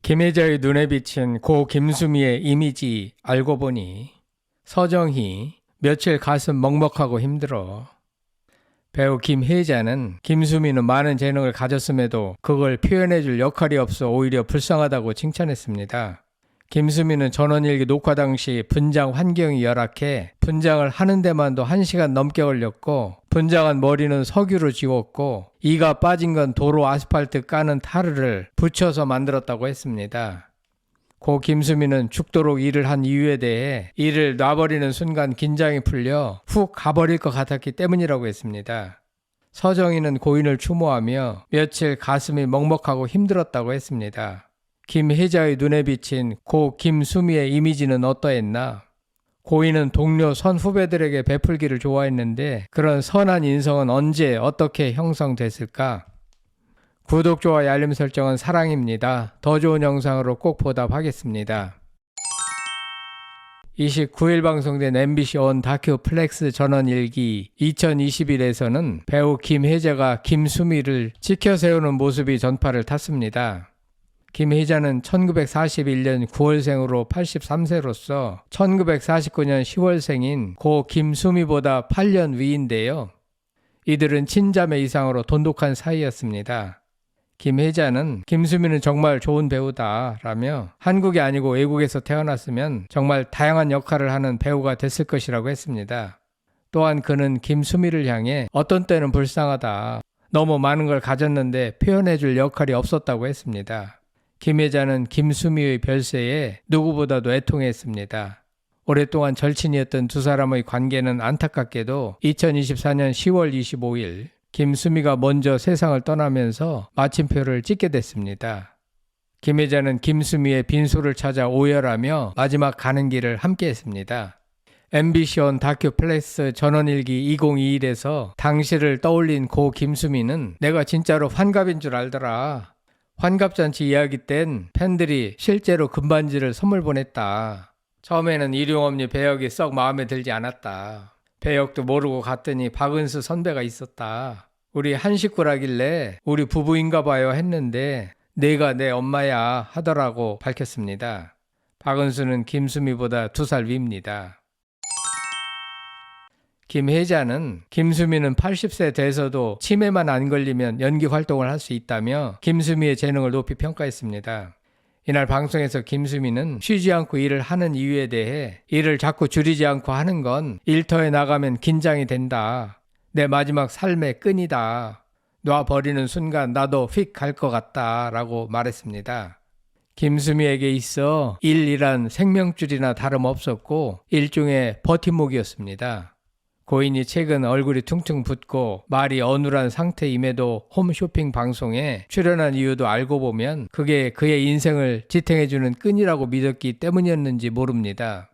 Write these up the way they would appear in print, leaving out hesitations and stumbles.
김혜자의 눈에 비친 고 김수미의 이미지 알고 보니 서정희 며칠 가슴 먹먹하고 힘들어. 배우 김혜자는 김수미는 많은 재능을 가졌음에도 그걸 표현해줄 역할이 없어 오히려 불쌍하다고 칭찬했습니다. 김수미는 전원일기 녹화 당시 분장 환경이 열악해 분장을 하는 데만도 1시간 넘게 걸렸고 분장한 머리는 석유로 지웠고 이가 빠진 건 도로 아스팔트 까는 타르를 붙여서 만들었다고 했습니다. 고 김수미는 죽도록 일을 한 이유에 대해 일을 놔버리는 순간 긴장이 풀려 훅 가버릴 것 같았기 때문이라고 했습니다. 서정희는 고인을 추모하며 며칠 가슴이 먹먹하고 힘들었다고 했습니다. 김혜자의 눈에 비친 고 김수미의 이미지는 어떠했나? 고인은 동료 선후배들에게 베풀기를 좋아했는데 그런 선한 인성은 언제 어떻게 형성됐을까? 구독, 좋아요, 알림 설정은 사랑입니다. 더 좋은 영상으로 꼭 보답하겠습니다. 29일 방송된 MBC 온 다큐 플렉스 전원일기 2021에서는 배우 김혜자가 김수미를 지켜세우는 모습이 전파를 탔습니다. 김혜자는 1941년 9월생으로 83세로서 1949년 10월생인 고 김수미보다 8년 위인데요. 이들은 친자매 이상으로 돈독한 사이였습니다. 김혜자는 김수미는 정말 좋은 배우다 라며 한국이 아니고 외국에서 태어났으면 정말 다양한 역할을 하는 배우가 됐을 것이라고 했습니다. 또한 그는 김수미를 향해 어떤 때는 불쌍하다, 너무 많은 걸 가졌는데 표현해줄 역할이 없었다고 했습니다. 김혜자는 김수미의 별세에 누구보다도 애통했습니다. 오랫동안 절친이었던 두 사람의 관계는 안타깝게도 2024년 10월 25일 김수미가 먼저 세상을 떠나면서 마침표를 찍게 됐습니다. 김혜자는 김수미의 빈소를 찾아 오열하며 마지막 가는 길을 함께했습니다. MBC 온 다큐 플렉스 전원일기 2021에서 당시를 떠올린 고 김수미는 내가 진짜로 환갑인 줄 알더라. 환갑잔치 이야기 땐 팬들이 실제로 금반지를 선물 보냈다. 처음에는 일용엄니 배역이 썩 마음에 들지 않았다. 배역도 모르고 갔더니 박은수 선배가 있었다. 우리 한 식구라길래 우리 부부인가 봐요 했는데 내가 내 엄마야 하더라고 밝혔습니다. 박은수는 김수미보다 2살 위입니다. 김혜자는 김수미는 80세 돼서도 치매만 안 걸리면 연기 활동을 할 수 있다며 김수미의 재능을 높이 평가했습니다. 이날 방송에서 김수미는 쉬지 않고 일을 하는 이유에 대해 일을 자꾸 줄이지 않고 하는 건 일터에 나가면 긴장이 된다. 내 마지막 삶의 끈이다. 놔버리는 순간 나도 휙 갈 것 같다 라고 말했습니다. 김수미에게 있어 일이란 생명줄이나 다름없었고 일종의 버팀목이었습니다. 고인이 최근 얼굴이 퉁퉁 붓고 말이 어눌한 상태임에도 홈쇼핑 방송에 출연한 이유도 알고 보면 그게 그의 인생을 지탱해주는 끈이라고 믿었기 때문이었는지 모릅니다.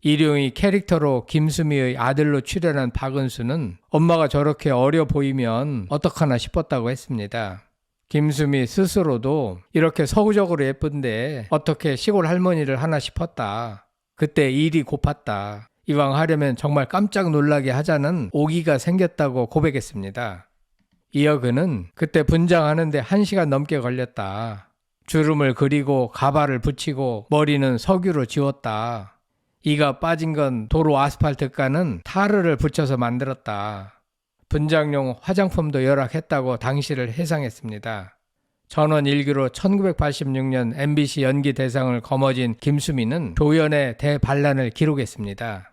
일용이 캐릭터로 김수미의 아들로 출연한 박은수는 엄마가 저렇게 어려 보이면 어떡하나 싶었다고 했습니다. 김수미 스스로도 이렇게 서구적으로 예쁜데 어떻게 시골 할머니를 하나 싶었다. 그때 일이 고팠다. 이왕 하려면 정말 깜짝 놀라게 하자는 오기가 생겼다고 고백했습니다. 이어 그는 그때 분장하는데 1시간 넘게 걸렸다. 주름을 그리고 가발을 붙이고 머리는 석유로 지웠다. 이가 빠진 건 도로 아스팔트 까는 타르를 붙여서 만들었다. 분장용 화장품도 열악했다고 당시를 해상했습니다. 전원일기로 1986년 MBC 연기 대상을 거머쥔 김수미는 조연의 대반란을 기록했습니다.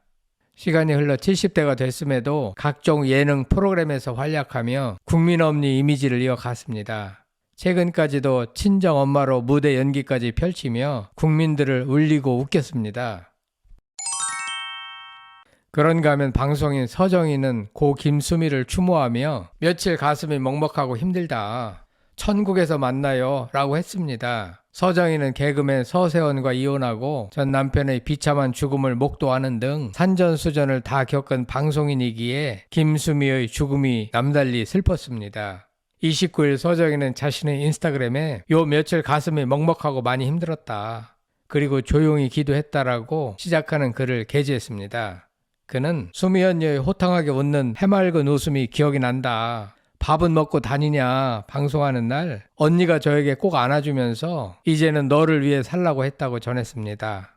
시간이 흘러 70대가 됐음에도 각종 예능 프로그램에서 활약하며 국민엄니 이미지를 이어갔습니다. 최근까지도 친정엄마로 무대 연기까지 펼치며 국민들을 울리고 웃겼습니다. 그런가 하면 방송인 서정희는 고 김수미를 추모하며 며칠 가슴이 먹먹하고 힘들다. 천국에서 만나요 라고 했습니다. 서정희는 개그맨 서세원과 이혼하고 전 남편의 비참한 죽음을 목도하는 등 산전수전을 다 겪은 방송인이기에 김수미의 죽음이 남달리 슬펐습니다. 29일 서정희는 자신의 인스타그램에 요 며칠 가슴이 먹먹하고 많이 힘들었다. 그리고 조용히 기도했다라고 시작하는 글을 게재했습니다. 그는 수미 언니의 호탕하게 웃는 해맑은 웃음이 기억이 난다. 밥은 먹고 다니냐 방송하는 날 언니가 저에게 꼭 안아주면서 이제는 너를 위해 살라고 했다고 전했습니다.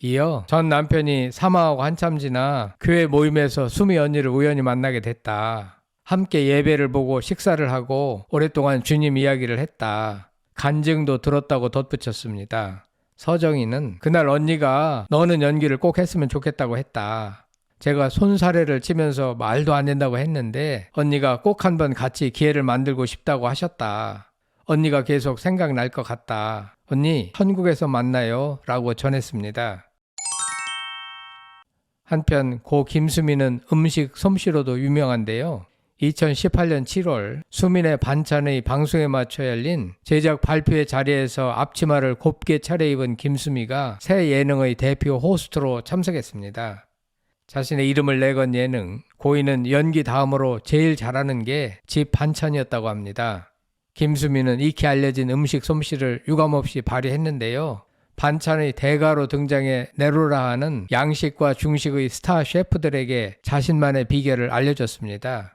이어 전 남편이 사망하고 한참 지나 교회 모임에서 수미 언니를 우연히 만나게 됐다. 함께 예배를 보고 식사를 하고 오랫동안 주님 이야기를 했다. 간증도 들었다고 덧붙였습니다. 서정희는 그날 언니가 너는 연기를 꼭 했으면 좋겠다고 했다. 제가 손사래를 치면서 말도 안 된다고 했는데 언니가 꼭 한번 같이 기회를 만들고 싶다고 하셨다. 언니가 계속 생각날 것 같다. 언니, 천국에서 만나요 라고 전했습니다. 한편 고 김수미는 음식 솜씨로도 유명한데요. 2018년 7월 수민의 반찬의 방송에 맞춰 열린 제작 발표회 자리에서 앞치마를 곱게 차려입은 김수미가 새 예능의 대표 호스트로 참석했습니다. 자신의 이름을 내건 예능, 고인은 연기 다음으로 제일 잘하는 게 집 반찬이었다고 합니다. 김수미는 익히 알려진 음식 솜씨를 유감없이 발휘했는데요. 반찬의 대가로 등장해 내로라 하는 양식과 중식의 스타 셰프들에게 자신만의 비결을 알려줬습니다.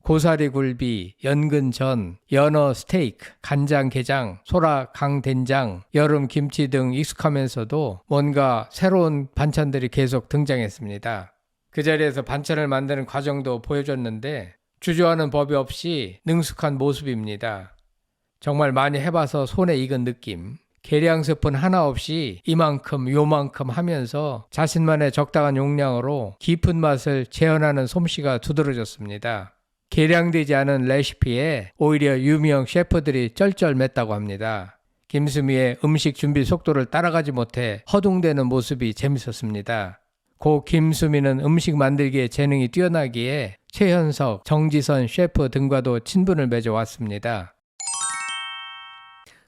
고사리 굴비, 연근전, 연어 스테이크, 간장게장, 소라 강된장, 여름 김치 등 익숙하면서도 뭔가 새로운 반찬들이 계속 등장했습니다. 그 자리에서 반찬을 만드는 과정도 보여줬는데 주저하는 법이 없이 능숙한 모습입니다. 정말 많이 해봐서 손에 익은 느낌. 계량 스푼 하나 없이 이만큼 요만큼 하면서 자신만의 적당한 용량으로 깊은 맛을 재현하는 솜씨가 두드러졌습니다. 계량되지 않은 레시피에 오히려 유명 셰프들이 쩔쩔맸다고 합니다. 김수미의 음식 준비 속도를 따라가지 못해 허둥대는 모습이 재밌었습니다. 고 김수미는 음식 만들기에 재능이 뛰어나기에 최현석, 정지선 셰프 등과도 친분을 맺어왔습니다.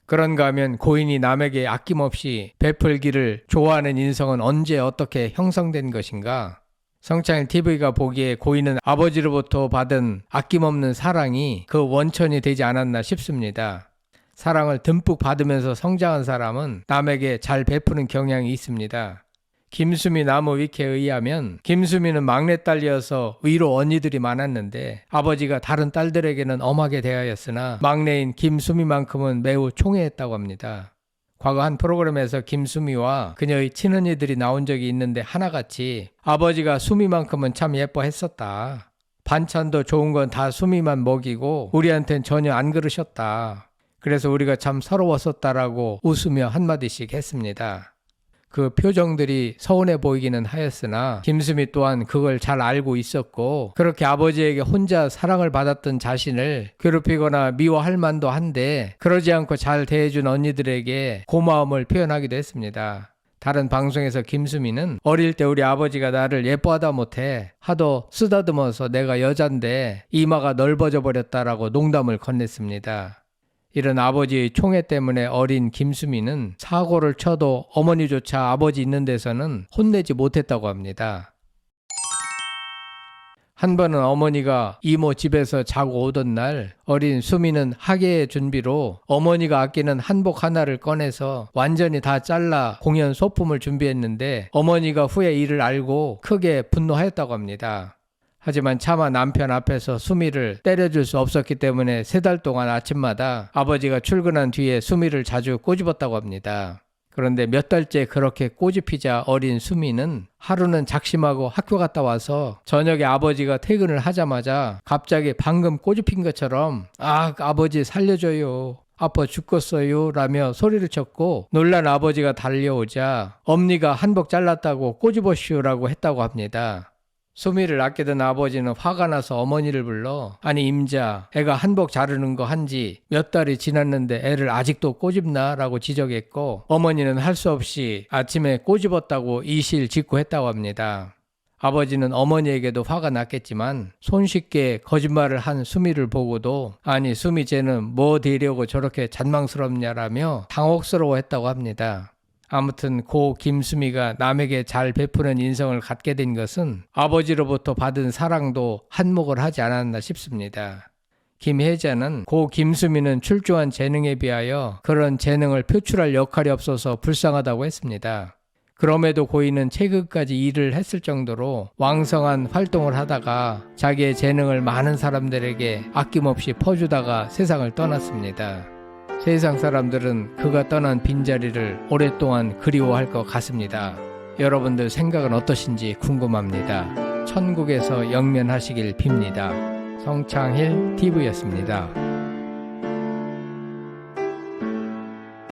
그런가 하면 고인이 남에게 아낌없이 베풀기를 좋아하는 인성은 언제 어떻게 형성된 것인가? 성창일TV가 보기에 고인은 아버지로부터 받은 아낌없는 사랑이 그 원천이 되지 않았나 싶습니다. 사랑을 듬뿍 받으면서 성장한 사람은 남에게 잘 베푸는 경향이 있습니다. 김수미 나무 위키에 의하면 김수미는 막내딸이어서 위로 언니들이 많았는데 아버지가 다른 딸들에게는 엄하게 대하였으나 막내인 김수미만큼은 매우 총애했다고 합니다. 과거 한 프로그램에서 김수미와 그녀의 친언니들이 나온 적이 있는데 하나같이 아버지가 수미만큼은 참 예뻐했었다. 반찬도 좋은 건 다 수미만 먹이고 우리한텐 전혀 안 그러셨다. 그래서 우리가 참 서러웠었다라고 웃으며 한마디씩 했습니다. 그 표정들이 서운해 보이기는 하였으나 김수미 또한 그걸 잘 알고 있었고 그렇게 아버지에게 혼자 사랑을 받았던 자신을 괴롭히거나 미워할 만도 한데 그러지 않고 잘 대해준 언니들에게 고마움을 표현하기도 했습니다. 다른 방송에서 김수미는 어릴 때 우리 아버지가 나를 예뻐하다 못해 하도 쓰다듬어서 내가 여잔데 이마가 넓어져 버렸다라고 농담을 건넸습니다. 이런 아버지의 총애 때문에 어린 김수미는 사고를 쳐도 어머니조차 아버지 있는 데서는 혼내지 못했다고 합니다. 한 번은 어머니가 이모 집에서 자고 오던 날 어린 수미는 학예의 준비로 어머니가 아끼는 한복 하나를 꺼내서 완전히 다 잘라 공연 소품을 준비했는데 어머니가 후에 이를 알고 크게 분노하였다고 합니다. 하지만 차마 남편 앞에서 수미를 때려줄 수 없었기 때문에 3달 동안 아침마다 아버지가 출근한 뒤에 수미를 자주 꼬집었다고 합니다. 그런데 몇 달째 그렇게 꼬집히자 어린 수미는 하루는 작심하고 학교 갔다 와서 저녁에 아버지가 퇴근을 하자마자 갑자기 방금 꼬집힌 것처럼 아버지 살려줘요. 아파 죽겠어요 라며 소리를 쳤고 놀란 아버지가 달려오자 엄니가 한복 잘랐다고 꼬집어시오라고 했다고 합니다. 수미를 아끼던 아버지는 화가 나서 어머니를 불러 아니 임자 애가 한복 자르는 거 한지 몇 달이 지났는데 애를 아직도 꼬집나? 라고 지적했고 어머니는 할 수 없이 아침에 꼬집었다고 이실직고했다고 합니다. 아버지는 어머니에게도 화가 났겠지만 손쉽게 거짓말을 한 수미를 보고도 아니 수미 쟤는 뭐 되려고 저렇게 잔망스럽냐라며 당혹스러워했다고 합니다. 아무튼 고 김수미가 남에게 잘 베푸는 인성을 갖게 된 것은 아버지로부터 받은 사랑도 한몫을 하지 않았나 싶습니다. 김혜자는 고 김수미는 출중한 재능에 비하여 그런 재능을 표출할 역할이 없어서 불쌍하다고 했습니다. 그럼에도 고인은 체급까지 일을 했을 정도로 왕성한 활동을 하다가 자기의 재능을 많은 사람들에게 아낌없이 퍼주다가 세상을 떠났습니다. 세상 사람들은 그가 떠난 빈자리를 오랫동안 그리워할 것 같습니다. 여러분들 생각은 어떠신지 궁금합니다. 천국에서 영면하시길 빕니다. 성창힐 TV였습니다.